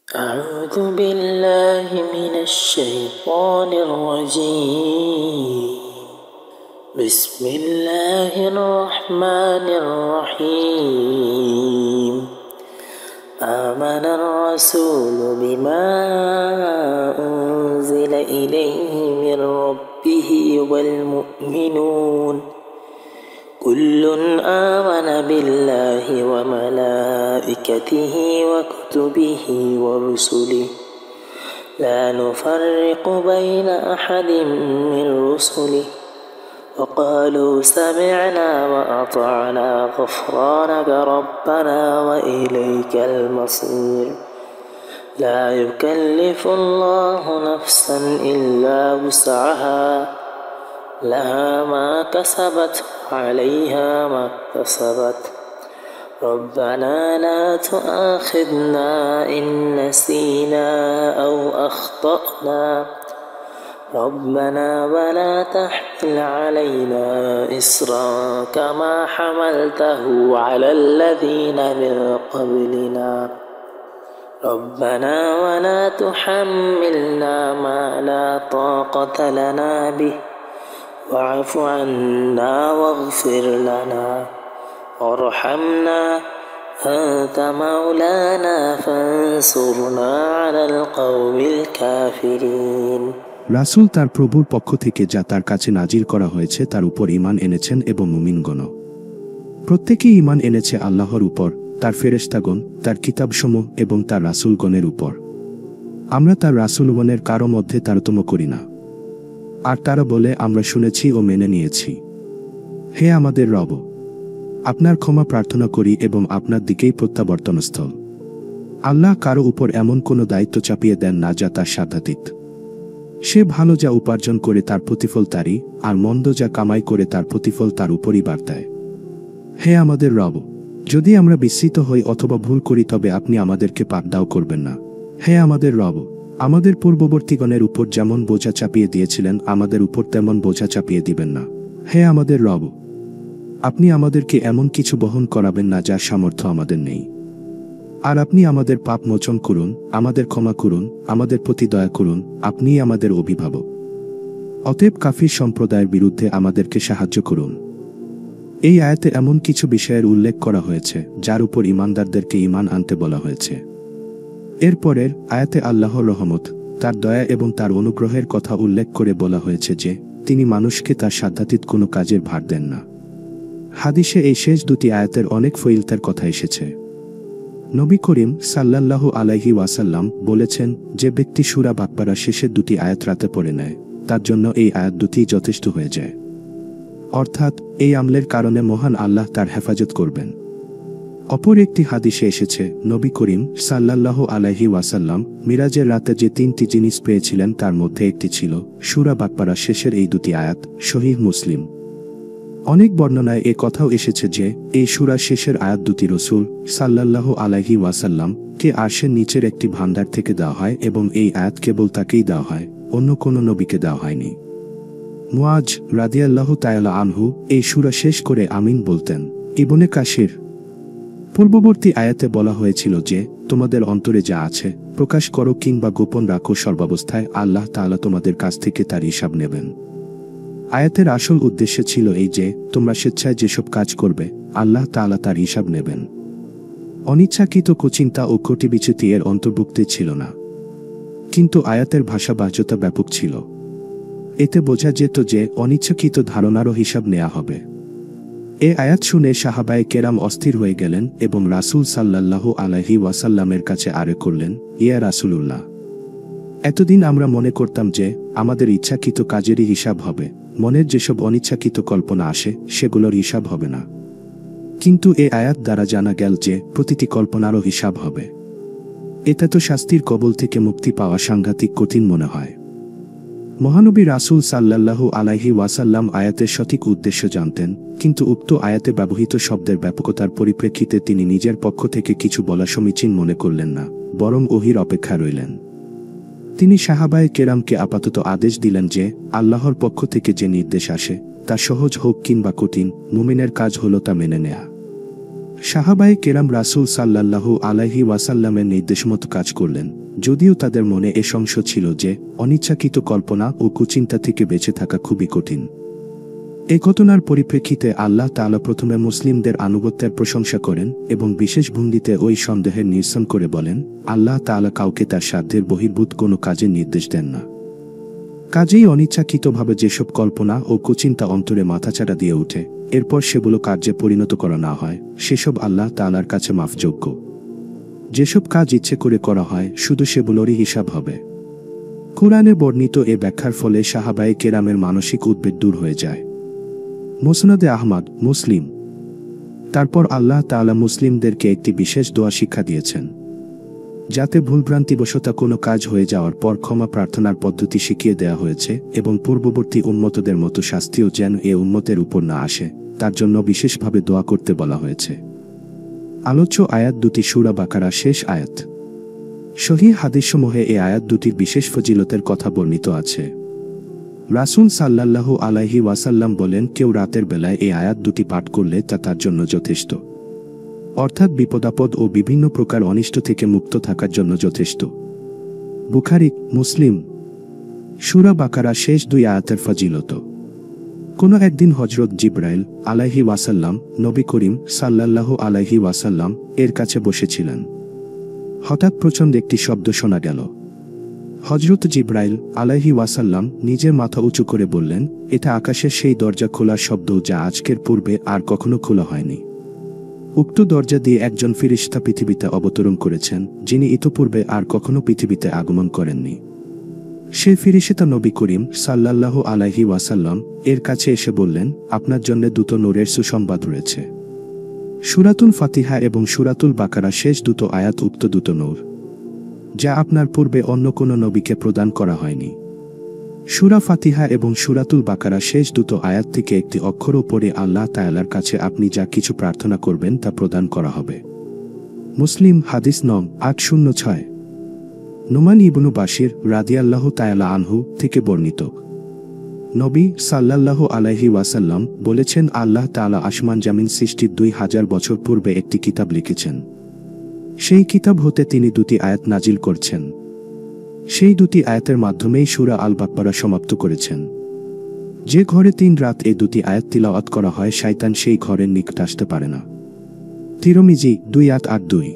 أعوذ بالله من الشيطان الرجيم. بسم الله الرحمن الرحيم. آمن الرسول بما أنزل إليه من ربه والمؤمنون كل آمن بالله وملائكته وكتبه ورسله لا نفرق بين أحد من رسله وقالوا سمعنا وأطعنا غفرانك ربنا وإليك المصير. لا يكلف الله نفسا إلا وسعها لها ما كسبت عليها ما اكتسبت ربنا لا تؤاخذنا إن نسينا أو أخطأنا ربنا ولا تحمل علينا إصرا كما حملته على الذين من قبلنا ربنا ولا تحملنا ما لا طاقة لنا به واعف عنا واغفر لنا وارحمنا أنت مولانا فانصرنا على القوم الكافرين. রাসূল তার প্রভুর পক্ষ থেকে যা তার কাছে নাজিল করা হয়েছে তার উপর ঈমান এনেছেন এবং মুমিনগণ প্রত্যেকেই ঈমান এনেছে আল্লাহর উপর, তার ফেরেশতাগণ, তার কিতাবসমূহ এবং তার রাসূলগণের উপর। আমরা তার রাসূলগণের কারো মধ্যে তারতম্য করি না। আর তারা বলে, আমরা শুনেছি ও মেনে নিয়েছি। হে আমাদের রব, আপনার ক্ষমা প্রার্থনা করি এবং আপনার দিকেই প্রত্যাবর্তনস্থল। আল্লাহ কারো উপর এমন কোনো দায়িত্ব চাপিয়ে দেন না যা তার সাধ্যাতীত। সে ভালো যা উপার্জন করে তার প্রতিফল তারই, আর মন্দ যা কামাই করে তার প্রতিফল তার উপরই বার্তায়। হে আমাদের রব, যদি আমরা বিস্মিত হই অথবা ভুল করি তবে আপনি আমাদেরকে পাকড়াও করবেন না। হে আমাদের রব, আমাদের পূর্ববর্তীগণের উপর যেমন বোঝা চাপিয়ে দিয়েছিলেন আমাদের উপর তেমন বোঝা চাপিয়ে দিবেন না। হে আমাদের রব, আপনি আমাদেরকে এমন কিছু বহন করাবেন না যার সামর্থ্য আমাদের নেই। আর আপনি আমাদের পাপ মোচন করুন, আমাদের ক্ষমা করুন, আমাদের প্রতি দয়া করুন, আপনিই আমাদের অভিভাবক। অতএব কাফির সম্প্রদায়ের বিরুদ্ধে আমাদেরকে সাহায্য করুন। এই আয়াতে এমন কিছু বিষয়ের উল্লেখ করা হয়েছে যার উপর ঈমানদারদেরকে ঈমান আনতে বলা হয়েছে। এরপরের আয়াতে আল্লাহর রহমত, তার দয়া এবং তার অনুগ্রহের কথা উল্লেখ করে বলা হয়েছে যে তিনি মানুষকে তার সাধ্যাতীত কোনো কাজের ভার দেন না। হাদিসে এই শেষ দুটি আয়াতের অনেক ফজিলতের কথা এসেছে। নবী করিম সাল্লাল্লাহু আলাইহি ওয়াসাল্লাম বলেছেন, যে ব্যক্তি সূরা বাকরার শেষের দুটি আয়াত রাতে পড়ে নেয় তার জন্য এই আয়াত দুটি যথেষ্ট হয়ে যায়। অর্থাৎ এই আমলের কারণে মহান আল্লাহ তার হেফাজত করবেন। অপর একটি হাদিসে এসেছে, নবী করিম সাল্লাল্লাহু আলাইহি ওয়াসাল্লাম মিরাজের রাতে যে তিনটি জিনিস পেয়েছিলেন তার মধ্যে একটি ছিল সূরা বাকরার শেষের এই দুটি আয়াত। সহিহ মুসলিম। অনেক বর্ণনায় এ কথাও এসেছে যে এই সূরার শেষের আয়াত দুটি রাসূল সাল্লাল্লাহু আলাইহি ওয়াসাল্লাম কে আরশের নিচের একটি ভান্ডার থেকে দেওয়া হয় এবং এই আয়াত কেবল তাকেই দেওয়া হয়, অন্য কোনো নবীকে দেওয়া হয়নি। মুআজ রাদিয়াল্লাহু তাআলা আনহু এই সূরা শেষ করে আমিন বলতেন। ইবনে কাসির। পূর্ববর্তী আয়াতে বলা হয়েছিল যে তোমাদের অন্তরে যা আছে প্রকাশ করো কিংবা গোপন রাখো, সর্বাবস্থায় আল্লাহ তাআলা তোমাদের কাছ থেকে তার হিসাব নেবেন। আয়াতের আসল উদ্দেশ্য ছিল এই যে তোমরা স্বেচ্ছায় যেসব কাজ করবে আল্লাহ তাআলা তার হিসাব নেবেন। অনিচ্ছাকৃত কুচিন্তা ও কটিবিচ্যুতি এর অন্তর্ভুক্ত ছিল না, কিন্তু আয়াতের ভাষা বাহ্যতা ব্যাপক ছিল। এতে বোঝা যেত যে অনিচ্ছাকৃত ধারণারও হিসাব নেওয়া হবে। এ আয়াত শুনে সাহাবায়ে কেরাম অস্থির হয়ে গেলেন এবং রাসূল সাল্লাল্লাহু আলাইহি ওয়াসাল্লামের কাছে আরে করলেন, ইয়া রাসূলুল্লাহ, এতদিন আমরা মনে করতাম যে আমাদের ইচ্ছাকৃত কাজেরই হিসাব হবে, মনের যেসব অনিচ্ছাকৃত কল্পনা আসে সেগুলোর হিসাব হবে না। কিন্তু এ আয়াত দ্বারা জানা গেল যে প্রতিটি কল্পনারও হিসাব হবে। এটা তো শাস্তির কবল থেকে মুক্তি পাওয়া সাংঘাতিক কঠিন মনে হয়। মহানবী রাসূল সাল্লাল্লাহু আলাইহি ওয়াসাল্লাম আয়াতের সঠিক উদ্দেশ্য জানতেন, কিন্তু উক্ত আয়াতে ব্যবহৃত শব্দের ব্যাপকতার পরিপ্রেক্ষিতে তিনি নিজের পক্ষ থেকে কিছু বলা সমীচীন মনে করলেন না, বরং ওহীর অপেক্ষা রইলেন। তিনি সাহাবায়ে কেরামকে আপাতত আদেশ দিলেন যে আল্লাহর পক্ষ থেকে যে নির্দেশ আসে তা সহজ হোক কিংবা কঠিন, মুমিনের কাজ হলো তা মেনে নেয়া। সাহাবায়ে কেরাম রাসূল সাল্লাল্লাহু আলাইহি ওয়াসাল্লামের নির্দেশমতো কাজ করলেন, যদিও তাদের মনে এ সংশয় ছিল যে অনিচ্ছাকৃত কল্পনা ও কুচিন্তা থেকে বেঁচে থাকা খুবই কঠিন। এ ঘটনার পরিপ্রেক্ষিতে আল্লাহ তাআলা প্রথমে মুসলিমদের আনুগত্যের প্রশংসা করেন এবং বিশেষ ভঙ্গিতে ওই সন্দেহের নিরসন করে বলেন, আল্লাহ তাআলা কাউকে তার সাধ্যের বহির্ভূত কোনো কাজের নির্দেশ দেন না। কাজেই অনিচ্ছাকৃতভাবে যেসব কল্পনা ও কুচিন্তা অন্তরে মাথাচাড়া দিয়ে ওঠে, এরপর সেগুলো কার্যে পরিণত করা না হয়, সেসব আল্লাহ তাআলার কাছে মাফযোগ্য। যেসব কাজ ইচ্ছে করে করা হয়, শুধু সেগুলোরই হিসাব হবে। কুরআনে বর্ণিত এ ব্যাখ্যার ফলে সাহাবায়ে কেরামের মানসিক উদ্বেগ দূর হয়ে যায়। মুসনাদে আহমদ, মুসলিম। তারপর আল্লাহ তাআলা মুসলিমদেরকে একটি বিশেষ দোয়া শিক্ষা দিয়েছেন, যাতে ভুলভ্রান্তিবশত কোনো কাজ হয়ে যাওয়ার পর ক্ষমা প্রার্থনার পদ্ধতি শিখিয়ে দেওয়া হয়েছে এবং পূর্ববর্তী উম্মতদের মতো শাস্তিও যেন এ উম্মতের উপর না আসে, তার জন্য বিশেষভাবে দোয়া করতে বলা হয়েছে। আলোচ্য আয়াত দুটি সূরা বাকারা শেষ আয়াত। সহিহ হাদিসসমূহে এ আয়াত দুটির বিশেষ ফজিলতের কথা বর্ণিত আছে। রাসূল সাল্লাল্লাহু আলাইহি ওয়াসাল্লাম বলেন, কেউ রাতের বেলায় এই আয়াত দুটি পাঠ করলে তা তার জন্য যথেষ্ট, অর্থাৎ বিপদাপদ ও বিভিন্ন প্রকার অনিষ্ট থেকে মুক্ত থাকার জন্য যথেষ্ট। বুখারী, মুসলিম। সূরা বাকারা শেষ দুই আয়াতের ফজিলত। কোনো একদিন হযরত জিবরাইল আলাইহি ওয়াসাল্লাম নবী করিম সাল্লাল্লাহু আলাইহি ওয়াসাল্লাম এর কাছে বসেছিলেন। হঠাৎ প্রচণ্ড একটি শব্দ শোনা গেল। হযরত জিবরাইল আলাইহি ওয়াসাল্লাম নিজের মাথা উঁচু করে বললেন, এটা আকাশের সেই দরজা খোলার শব্দ যা আজকের পূর্বে আর কখনো খোলা হয়নি। উক্ত দরজা দিয়ে একজন ফেরেশতা পৃথিবীতে অবতরণ করেছেন, যিনি ইতোপূর্বে আর কখনো পৃথিবীতে আগমন করেননি। সে ফেরেশতা নবী করিম সাল্লাল্লাহু আলাইহি ওয়াসাল্লাম এর কাছে এসে বললেন, আপনার জন্য দুটো নূরের সুসংবাদ রয়েছে। সূরাতুল ফাতিহা এবং সূরাতুল বাকারা শেষ দুটো আয়াত উক্ত দুটো নূর, যা আপনার পূর্বে অন্য কোনো নবীকে প্রদান করা হয়নি। সূরা ফাতিহা এবং সূরাতুল বাকারা শেষ দুটো আয়াত থেকে একটি অক্ষরও পড়ে আল্লাহ তাআলার কাছে আপনি যা কিছু প্রার্থনা করবেন তা প্রদান করা হবে। মুসলিম, হাদিস নং 806। নুমান ইবনু বাশির রাদিয়াল্লাহু তাআলা আনহু থেকে বর্ণিত, নবী সাল্লাল্লাহু আলাইহি ওয়াসাল্লাম বলেছেন, আল্লাহ তাআলা আসমান জামিন সৃষ্টির 2000 বছর পূর্বে একটি কিতাব লিখেছেন। সেই কিতাব হতে তিনি দুটি আয়াত নাজিল করছেন। সেই দুটি আয়াতের মাধ্যমেই সূরা আল বাকরা সমাপ্ত করেছেন। যে ঘরে 3 রাত এই দুটি আয়াত তিলাওয়াত করা হয়, শয়তান সেই ঘরের নিকট আসতে পারে না। তিরমিজি 2882।